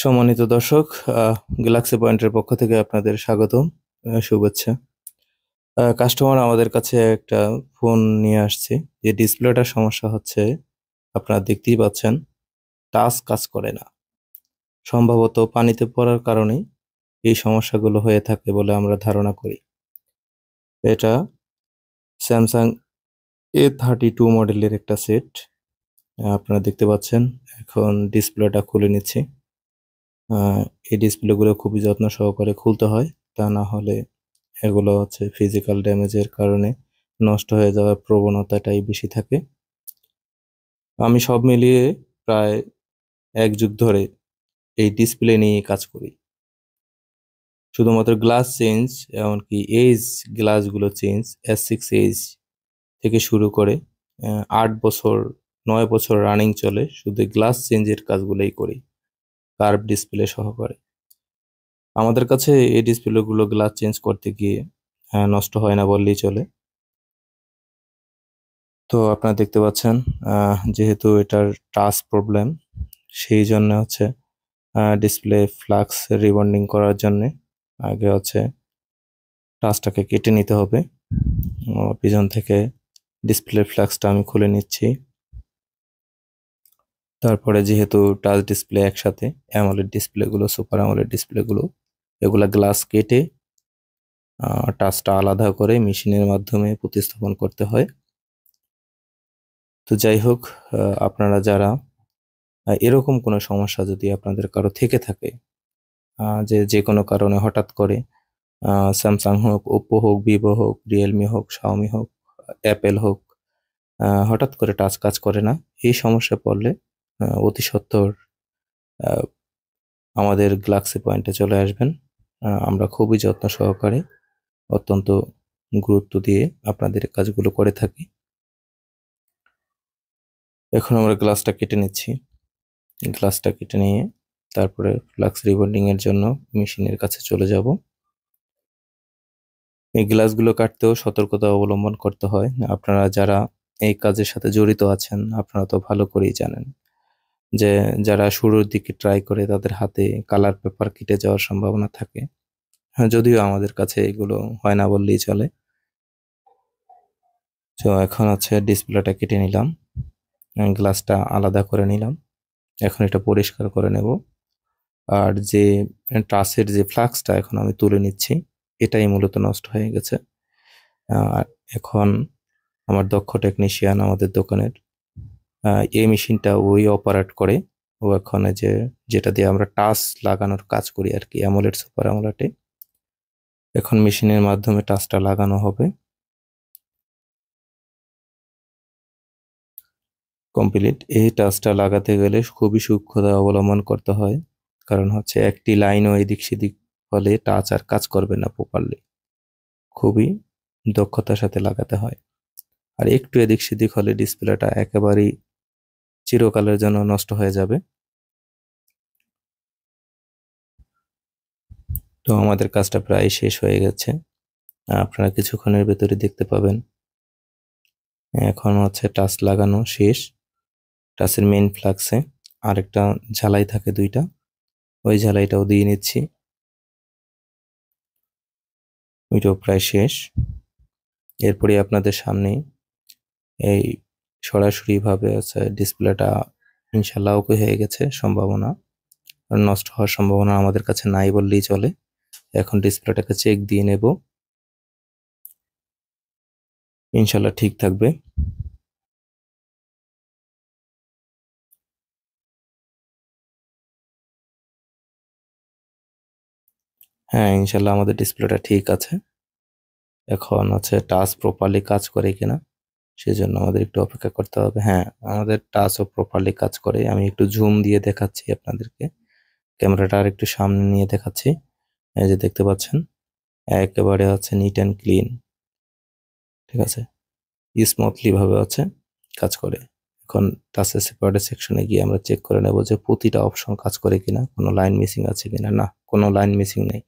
সম্মানিত দর্শক, গ্যালাক্সি পয়েন্টের পক্ষ থেকে আপনাদের স্বাগতম, শুভেচ্ছা। কাস্টমার আমাদের কাছে একটা ফোন নিয়ে আসছে, যে ডিসপ্লেটার সমস্যা হচ্ছে। আপনারা দেখতেই পাচ্ছেন, টাচ কাজ করে না। সম্ভবত পানিতে পড়ার কারণেই এই সমস্যাগুলো হয়ে থাকে বলে আমরা ধারণা করি। এটা স্যামসাং A32 মডেলের একটা সেট। আপনারা দেখতে পাচ্ছেন। এখন ডিসপ্লেটা খুলে নিচ্ছি। এই ডিসপ্লেগুলো খুবই যত্ন সহকারে খুলতে হয়, তা না হলে এগুলো হচ্ছে ফিজিক্যাল ড্যামেজের কারণে নষ্ট হয়ে যাওয়ার প্রবণতাটাই বেশি থাকে। আমি সব মিলিয়ে প্রায় 1 যুগ ধরে এই ডিসপ্লে নিয়ে কাজ করি। শুধুমাত্র গ্লাস চেঞ্জ, এমনকি এইজ গ্লাসগুলো চেঞ্জ, S6 এইজ থেকে শুরু করে 8 বছর 9 বছর রানিং চলে, শুধু গ্লাস চেঞ্জের কাজগুলোই করি, কার্ভ ডিসপ্লে সহকারে। আমাদের কাছে এই ডিসপ্লেগুলো গ্লাস চেঞ্জ করতে গিয়ে নষ্ট হয় না বললেই চলে। তো আপনারা দেখতে পাচ্ছেন, যেহেতু এটার টাচ প্রবলেম, সেই জন্য হচ্ছে ডিসপ্লে ফ্লাক্স রিবন্ডিং করার জন্য আগে হচ্ছে টাচটাকে কেটে নিতে হবে। পিছন থেকে ডিসপ্লে ফ্লাক্সটা আমি খুলে নিচ্ছি। তারপরে যেহেতু টাচ ডিসপ্লে একসাথে, অ্যামোলেড ডিসপ্লেগুলো, সুপার অ্যামোলেড ডিসপ্লেগুলো, এগুলা গ্লাস কেটে টাচটা আলাদা করে মেশিনের মাধ্যমে প্রতিস্থাপন করতে হয়। তো যাই হোক, আপনারা যারা এরকম কোনো সমস্যা যদি আপনাদের কারো থেকে থাকে, যে যে কোনো কারণে হঠাৎ করে স্যামসাং হোক, ওপ্পো হোক, ভিভো হোক, রিয়েলমি হোক, শাওমি হোক, অ্যাপেল হোক, হঠাৎ করে টাচ কাজ করে না, এই সমস্যায় পড়লে অতি সত্বর আহ, আমাদের গ্যালাক্সি পয়েন্টে চলে আসবেন। আমরা খুবই যত্ন সহকারে, অত্যন্ত গুরুত্ব দিয়ে আপনাদের এই কাজগুলো করে থাকি। এখন আমরা গ্লাসটা কেটে নিচ্ছি। গ্লাসটা কেটে নিয়ে তারপরে ফ্লাক্স রিবন্ডিং এর জন্য মেশিনের কাছে চলে যাব। এই গ্লাসগুলো কাটতেও সতর্কতা অবলম্বন করতে হয়। আপনারা যারা এই কাজের সাথে জড়িত আছেন, আপনারা তো ভালো করেই জানেন যে যারা শুরুর দিকে ট্রাই করে তাদের হাতে কালার পেপার কেটে যাওয়ার সম্ভাবনা থাকে। হ্যাঁ, যদিও আমাদের কাছে এগুলো হয় না বললেই চলে। তো এখন হচ্ছে ডিসপ্লেটা কেটে নিলাম, গ্লাসটা আলাদা করে নিলাম। এখন এটা পরিষ্কার করে নেব। আর যে টাচের যে ফ্লাক্সটা এখন আমি তুলে নিচ্ছি, এটাই মূলত নষ্ট হয়ে গেছে। আর এখন আমার দক্ষ টেকনিশিয়ান আমাদের দোকানের, এই মেশিনটা ওই অপারেট করে। ও এখন যে যেটা দিয়ে আমরা টাচ লাগানোর কাজ করি আর কি, অ্যামোলেড, সুপার অ্যামোলেডে, এখন মেশিনের মাধ্যমে টাচটা লাগানো হবে কমপ্লিট। এই টাচটা লাগাতে গেলে খুবই সূক্ষ্মতা অবলম্বন করতে হয়, কারণ হচ্ছে একটি লাইনও এদিক সেদিক হলে টাচ আর কাজ করবে না প্রপারলি। খুবই দক্ষতার সাথে লাগাতে হয়। আর একটু এদিক সেদিক হলে ডিসপ্লেটা একেবারেই চিরকালের জন্য নষ্ট হয়ে যাবে। তো আমাদের কাজটা প্রায় শেষ হয়ে গেছে, আপনারা কিছুক্ষণের ভেতরে দেখতে পাবেন। এখন হচ্ছে টাচ লাগানো শেষ। টাচের মেইন ফ্লাক্সে আরেকটা ঝালাই থাকে দুইটা, ওই ঝালাইটাও দিয়ে নিচ্ছি। ওইটাও প্রায় শেষ। এরপরে আপনাদের সামনে এই সরাসরি ভাবে আছে ডিসপ্লেটা ইনশাল্লাহ ওকে হয়ে গেছে। সম্ভাবনা নষ্ট হওয়ার সম্ভাবনা আমাদের কাছে নাই বললেই চলে। এখন ডিসপ্লেটাকে চেক দিয়ে নেব, ইনশাল্লাহ ঠিক থাকবে। হ্যাঁ, ইনশাল্লাহ আমাদের ডিসপ্লেটা ঠিক আছে। এখন হচ্ছে টাচ প্রপারলি কাজ করে কিনা সেজন্য আমাদের একটু অপেক্ষা করতে হবে। হ্যাঁ, আমাদের টাচও প্রপারলি কাজ করে। আমি একটু জুম দিয়ে দেখাচ্ছি আপনাদেরকে, ক্যামেরাটা আর একটু সামনে নিয়ে দেখাচ্ছি। এই যে দেখতে পাচ্ছেন, একেবারে হচ্ছে নিট অ্যান্ড ক্লিন, ঠিক আছে, স্মুথলি ভাবে হচ্ছে কাজ করে। এখন টাচের সেপারেট সেকশনে গিয়ে আমরা চেক করে নেব যে প্রতিটা অপশন কাজ করে কিনা, কোনো লাইন মিসিং আছে কিনা। না, কোনো লাইন মিসিং নেই।